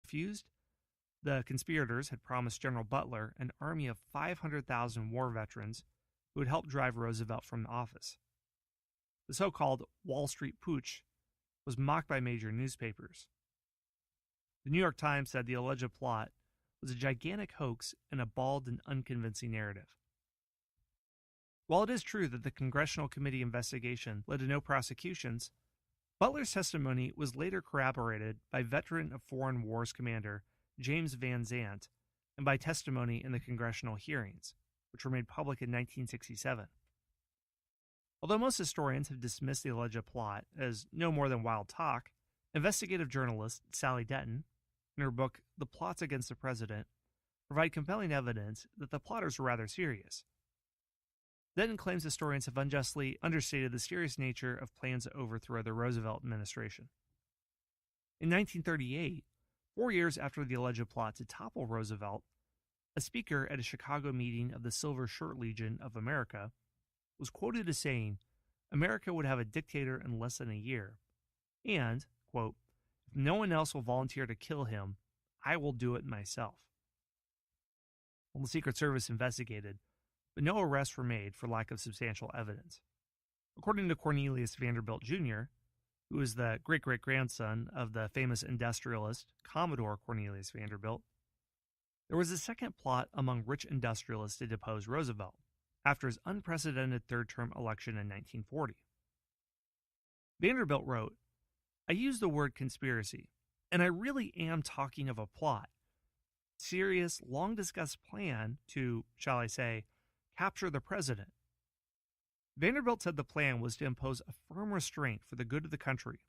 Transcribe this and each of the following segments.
refused, the conspirators had promised General Butler an army of 500,000 war veterans who would help drive Roosevelt from office. The so-called Wall Street Putsch was mocked by major newspapers. The New York Times said the alleged plot was a gigantic hoax and a bald and unconvincing narrative. While it is true that the Congressional Committee investigation led to no prosecutions, Butler's testimony was later corroborated by veteran of foreign wars commander James Van Zandt and by testimony in the congressional hearings, which were made public in 1967. Although most historians have dismissed the alleged plot as no more than wild talk, investigative journalist Sally Denton, in her book The Plots Against the President, provide compelling evidence that the plotters were rather serious. Denton claims historians have unjustly understated the serious nature of plans to overthrow the Roosevelt administration. In 1938, 4 years after the alleged plot to topple Roosevelt, a speaker at a Chicago meeting of the Silver Shirt Legion of America was quoted as saying America would have a dictator in less than a year, and, quote, if no one else will volunteer to kill him, I will do it myself. Well, the Secret Service investigated, but no arrests were made for lack of substantial evidence. According to Cornelius Vanderbilt Jr., who was the great-great-grandson of the famous industrialist Commodore Cornelius Vanderbilt, there was a second plot among rich industrialists to depose Roosevelt after his unprecedented third-term election in 1940. Vanderbilt wrote, I use the word conspiracy, and I really am talking of a plot, serious, long-discussed plan to, shall I say, capture the president. Vanderbilt said the plan was to impose a firm restraint for the good of the country,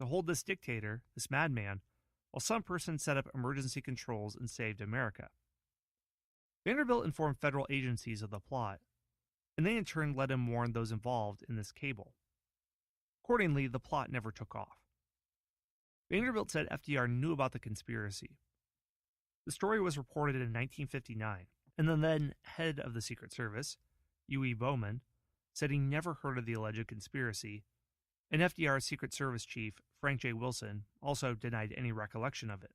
to hold this dictator, this madman, while some person set up emergency controls and saved America. Vanderbilt informed federal agencies of the plot, and they in turn let him warn those involved in this cable. Accordingly, the plot never took off. Vanderbilt said FDR knew about the conspiracy. The story was reported in 1959, and the then head of the Secret Service, U.E. Bowman, said he never heard of the alleged conspiracy, and FDR's Secret Service chief, Frank J. Wilson, also denied any recollection of it.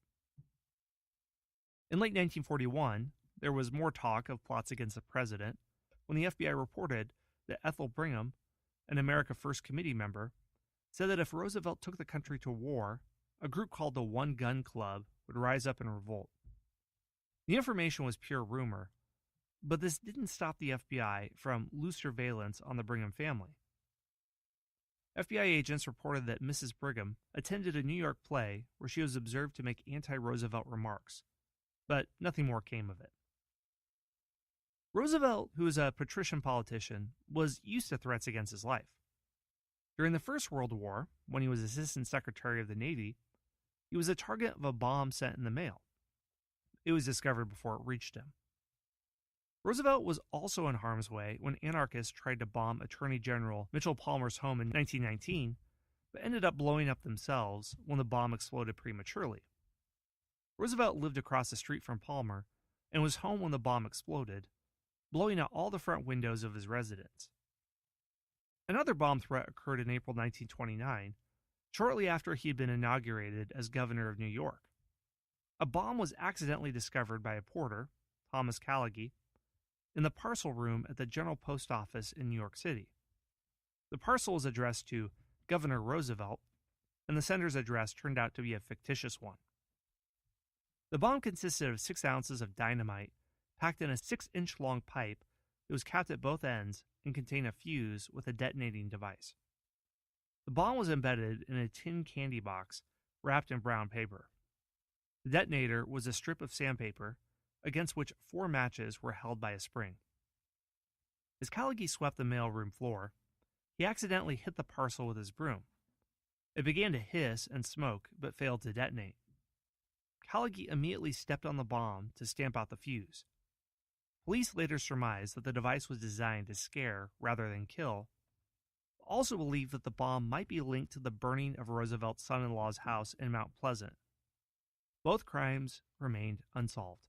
In late 1941, there was more talk of plots against the president when the FBI reported that Ethel Brigham, an America First Committee member, said that if Roosevelt took the country to war, a group called the One Gun Club would rise up in revolt. The information was pure rumor, but this didn't stop the FBI from loose surveillance on the Brigham family. FBI agents reported that Mrs. Brigham attended a New York play where she was observed to make anti-Roosevelt remarks, but nothing more came of it. Roosevelt, who was a patrician politician, was used to threats against his life. During the First World War, when he was Assistant Secretary of the Navy, he was a target of a bomb sent in the mail. It was discovered before it reached him. Roosevelt was also in harm's way when anarchists tried to bomb Attorney General Mitchell Palmer's home in 1919, but ended up blowing up themselves when the bomb exploded prematurely. Roosevelt lived across the street from Palmer and was home when the bomb exploded, blowing out all the front windows of his residence. Another bomb threat occurred in April 1929, shortly after he had been inaugurated as governor of New York. A bomb was accidentally discovered by a porter, Thomas Callaghy, in the parcel room at the General Post Office in New York City. The parcel was addressed to Governor Roosevelt, and the sender's address turned out to be a fictitious one. The bomb consisted of 6 ounces of dynamite packed in a 6-inch long pipe that was capped at both ends and contained a fuse with a detonating device. The bomb was embedded in a tin candy box wrapped in brown paper. The detonator was a strip of sandpaper against which 4 matches were held by a spring. As Callaghy swept the mailroom floor, he accidentally hit the parcel with his broom. It began to hiss and smoke, but failed to detonate. Callaghy immediately stepped on the bomb to stamp out the fuse. Police later surmised that the device was designed to scare rather than kill, but also believed that the bomb might be linked to the burning of Roosevelt's son-in-law's house in Mount Pleasant. Both crimes remained unsolved.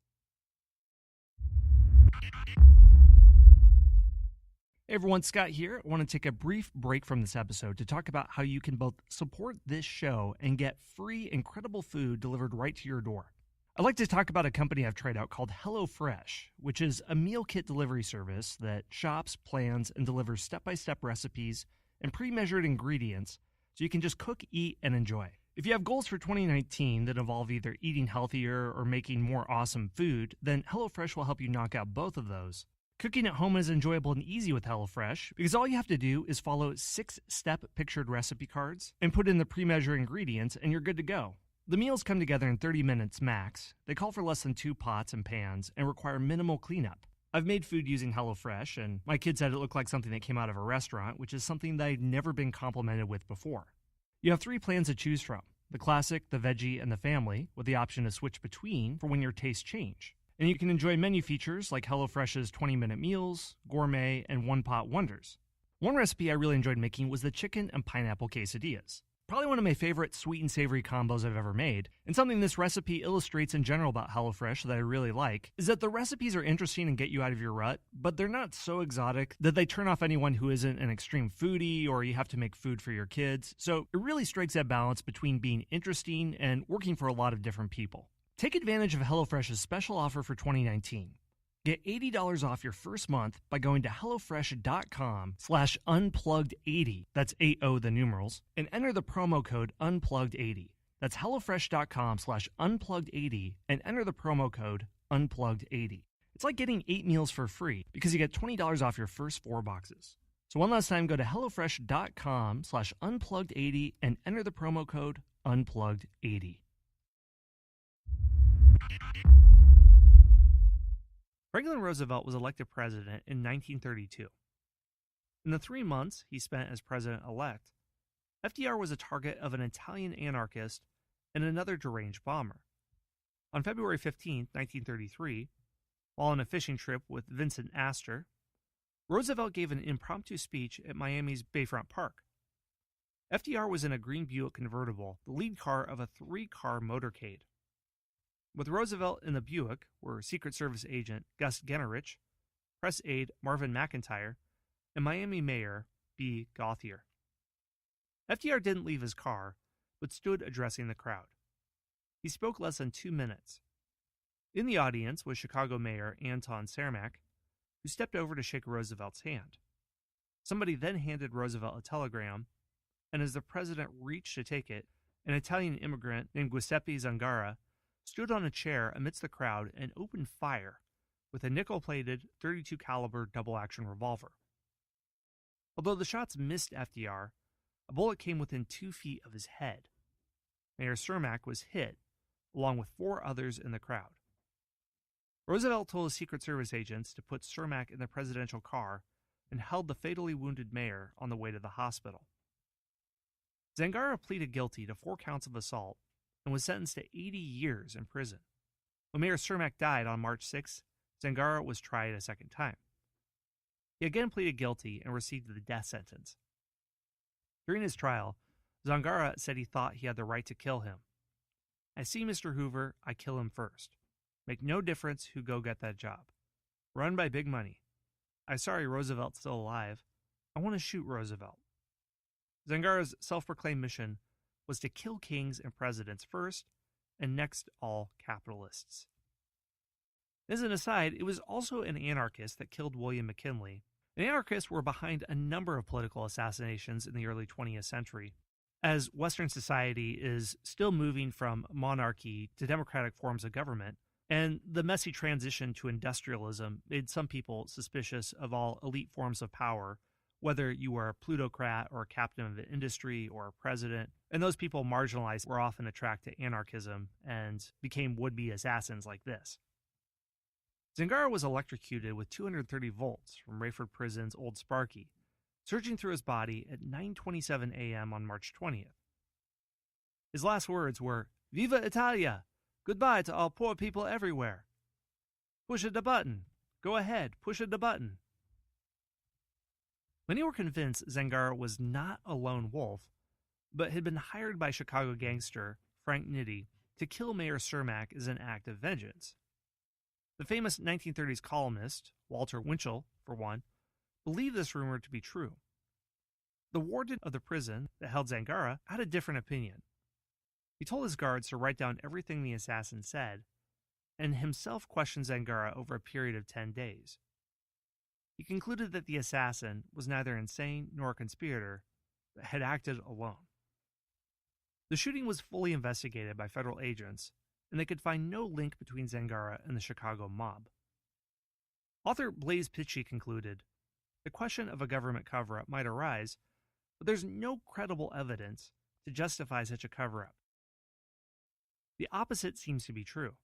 Hey everyone, Scott here. I want to take a brief break from this episode to talk about how you can both support this show and get free, incredible food delivered right to your door. I'd like to talk about a company I've tried out called HelloFresh, which is a meal kit delivery service that shops, plans, and delivers step-by-step recipes and pre-measured ingredients so you can just cook, eat, and enjoy. If you have goals for 2019 that involve either eating healthier or making more awesome food, then HelloFresh will help you knock out both of those. Cooking at home is enjoyable and easy with HelloFresh because all you have to do is follow 6-step pictured recipe cards and put in the pre-measured ingredients and you're good to go. The meals come together in 30 minutes max. They call for less than 2 pots and pans and require minimal cleanup. I've made food using HelloFresh and my kids said it looked like something that came out of a restaurant, which is something that I'd never been complimented with before. You have 3 plans to choose from: the classic, the veggie, and the family, with the option to switch between for when your tastes change. And you can enjoy menu features like HelloFresh's 20-minute meals, gourmet, and one-pot wonders. One recipe I really enjoyed making was the chicken and pineapple quesadillas. Probably one of my favorite sweet and savory combos I've ever made, and something this recipe illustrates in general about HelloFresh that I really like is that the recipes are interesting and get you out of your rut, but they're not so exotic that they turn off anyone who isn't an extreme foodie or you have to make food for your kids. So it really strikes that balance between being interesting and working for a lot of different people. Take advantage of HelloFresh's special offer for 2019. Get $80 off your first month by going to HelloFresh.com/unplugged80, that's 80 the numerals, and enter the promo code unplugged80. That's HelloFresh.com/unplugged80 and enter the promo code unplugged80. It's like getting 8 meals for free because you get $20 off your first 4 boxes. So one last time, go to HelloFresh.com/unplugged80 and enter the promo code unplugged80. Franklin Roosevelt was elected president in 1932. In the 3 months he spent as president-elect, FDR was a target of an Italian anarchist and another deranged bomber. On February 15, 1933, while on a fishing trip with Vincent Astor, Roosevelt gave an impromptu speech at Miami's Bayfront Park. FDR was in a green Buick convertible, the lead car of a 3-car motorcade. With Roosevelt in the Buick were Secret Service agent Gus Gennerich, press aide Marvin McIntyre, and Miami Mayor B. Gauthier. FDR didn't leave his car, but stood addressing the crowd. He spoke less than 2 minutes. In the audience was Chicago Mayor Anton Cermak, who stepped over to shake Roosevelt's hand. Somebody then handed Roosevelt a telegram, and as the president reached to take it, an Italian immigrant named Giuseppe Zangara stood on a chair amidst the crowd and opened fire with a nickel-plated .32 caliber double-action revolver. Although the shots missed FDR, a bullet came within 2 feet of his head. Mayor Cermak was hit, along with 4 others in the crowd. Roosevelt told his Secret Service agents to put Cermak in the presidential car and held the fatally wounded mayor on the way to the hospital. Zangara pleaded guilty to 4 counts of assault and was sentenced to 80 years in prison. When Mayor Cermak died on March 6, Zangara was tried a second time. He again pleaded guilty and received the death sentence. During his trial, Zangara said he thought he had the right to kill him. "I see Mr. Hoover, I kill him first. Make no difference who go get that job. Run by big money. I'm sorry Roosevelt's still alive. I want to shoot Roosevelt." Zangara's self-proclaimed mission was to kill kings and presidents first, and next all capitalists. As an aside, it was also an anarchist that killed William McKinley. And anarchists were behind a number of political assassinations in the early 20th century, as Western society is still moving from monarchy to democratic forms of government, and the messy transition to industrialism made some people suspicious of all elite forms of power, whether you were a plutocrat or a captain of the industry or a president, and those people marginalized were often attracted to anarchism and became would-be assassins like this. Zangara was electrocuted with 230 volts from Rayford Prison's Old Sparky, surging through his body at 9:27 a.m. on March 20th. His last words were, "Viva Italia! Goodbye to all poor people everywhere. Push the button. Go ahead, push the button." Many were convinced Zangara was not a lone wolf, but had been hired by Chicago gangster Frank Nitti to kill Mayor Cermak as an act of vengeance. The famous 1930s columnist, Walter Winchell, for one, believed this rumor to be true. The warden of the prison that held Zangara had a different opinion. He told his guards to write down everything the assassin said, and himself questioned Zangara over a period of 10 days. He concluded that the assassin was neither insane nor a conspirator, but had acted alone. The shooting was fully investigated by federal agents, and they could find no link between Zangara and the Chicago mob. Author Blaise Pitchey concluded, the question of a government cover-up might arise, but there's no credible evidence to justify such a cover-up. The opposite seems to be true.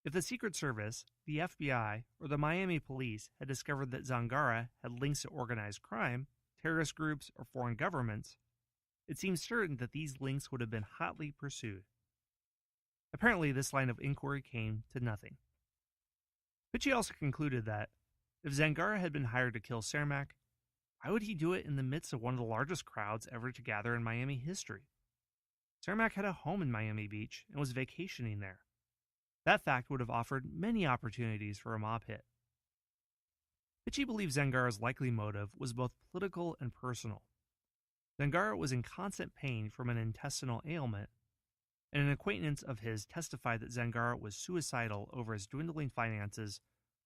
If the Secret Service, the FBI, or the Miami police had discovered that Zangara had links to organized crime, terrorist groups, or foreign governments, it seems certain that these links would have been hotly pursued. Apparently, this line of inquiry came to nothing. Pitchey also concluded that, if Zangara had been hired to kill Cermak, why would he do it in the midst of one of the largest crowds ever to gather in Miami history? Cermak had a home in Miami Beach and was vacationing there. That fact would have offered many opportunities for a mob hit. Pitchey believes Zangara's likely motive was both political and personal. Zangara was in constant pain from an intestinal ailment, and an acquaintance of his testified that Zangara was suicidal over his dwindling finances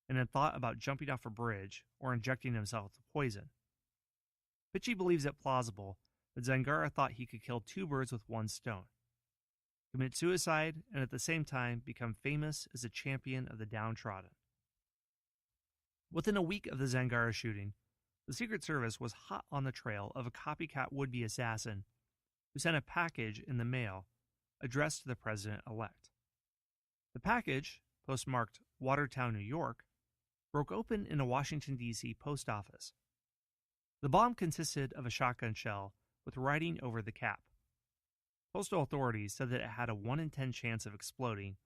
and had thought about jumping off a bridge or injecting himself with poison. Pitchey believes it plausible that Zangara thought he could kill two birds with one stone: commit suicide and at the same time become famous as a champion of the downtrodden. Within a week of the Zangara shooting, the Secret Service was hot on the trail of a copycat would-be assassin who sent a package in the mail addressed to the president-elect. The package, postmarked Watertown, New York, broke open in a Washington, D.C. post office. The bomb consisted of a shotgun shell with writing over the cap. Postal authorities said that it had a 1 in 10 chance of exploding,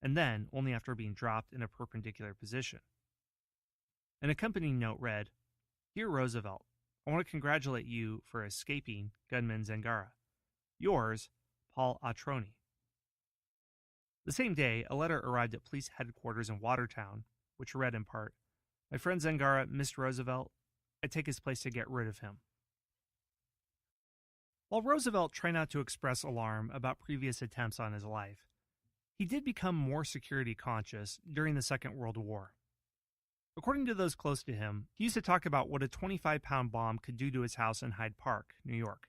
and then only after being dropped in a perpendicular position. An accompanying note read, "Dear Roosevelt, I want to congratulate you for escaping gunman Zangara. Yours, Paul Atroni." The same day, a letter arrived at police headquarters in Watertown, which read in part, "My friend Zangara missed Roosevelt. I take his place to get rid of him." While Roosevelt tried not to express alarm about previous attempts on his life, he did become more security conscious during the Second World War. According to those close to him, he used to talk about what a 25-pound bomb could do to his house in Hyde Park, New York.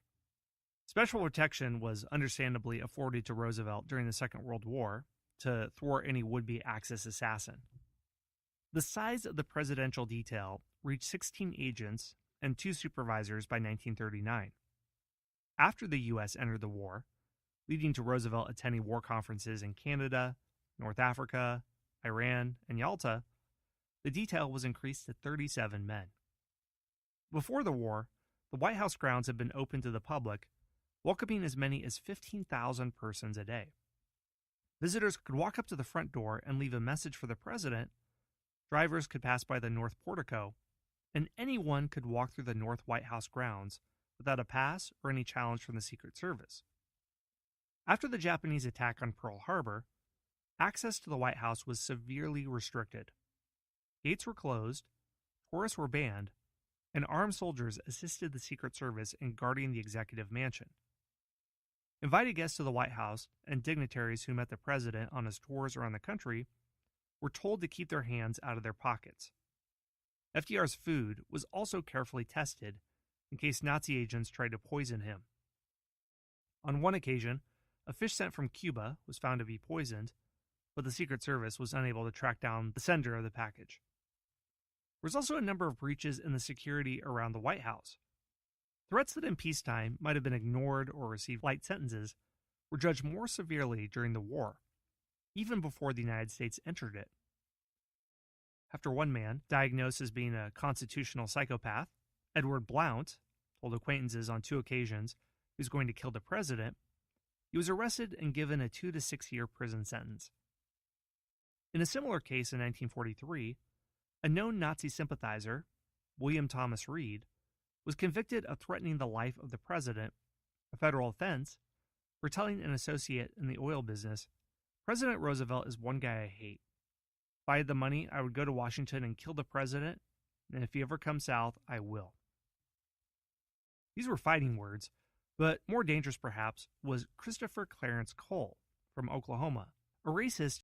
Special protection was understandably afforded to Roosevelt during the Second World War to thwart any would-be Axis assassin. The size of the presidential detail reached 16 agents and 2 supervisors by 1939. After the U.S. entered the war, leading to Roosevelt attending war conferences in Canada, North Africa, Iran, and Yalta, the detail was increased to 37 men. Before the war, the White House grounds had been open to the public, welcoming as many as 15,000 persons a day. Visitors could walk up to the front door and leave a message for the president, drivers could pass by the North Portico, and anyone could walk through the North White House grounds without a pass or any challenge from the Secret Service. After the Japanese attack on Pearl Harbor, access to the White House was severely restricted. Gates were closed, tourists were banned, and armed soldiers assisted the Secret Service in guarding the executive mansion. Invited guests to the White House and dignitaries who met the president on his tours around the country were told to keep their hands out of their pockets. FDR's food was also carefully tested in case Nazi agents tried to poison him. On one occasion, a fish sent from Cuba was found to be poisoned, but the Secret Service was unable to track down the sender of the package. There was also a number of breaches in the security around the White House. Threats that in peacetime might have been ignored or received light sentences were judged more severely during the war, even before the United States entered it. After one man, diagnosed as being a constitutional psychopath, Edward Blount, told acquaintances on 2 occasions he was going to kill the president, he was arrested and given a 2 to 6 year prison sentence. In a similar case in 1943, a known Nazi sympathizer, William Thomas Reed, was convicted of threatening the life of the president, a federal offense, for telling an associate in the oil business, "President Roosevelt is one guy I hate. If I had the money, I would go to Washington and kill the president and if you ever come south, I will. These were fighting words, but more dangerous perhaps was Christopher Clarence Cole from Oklahoma, a racist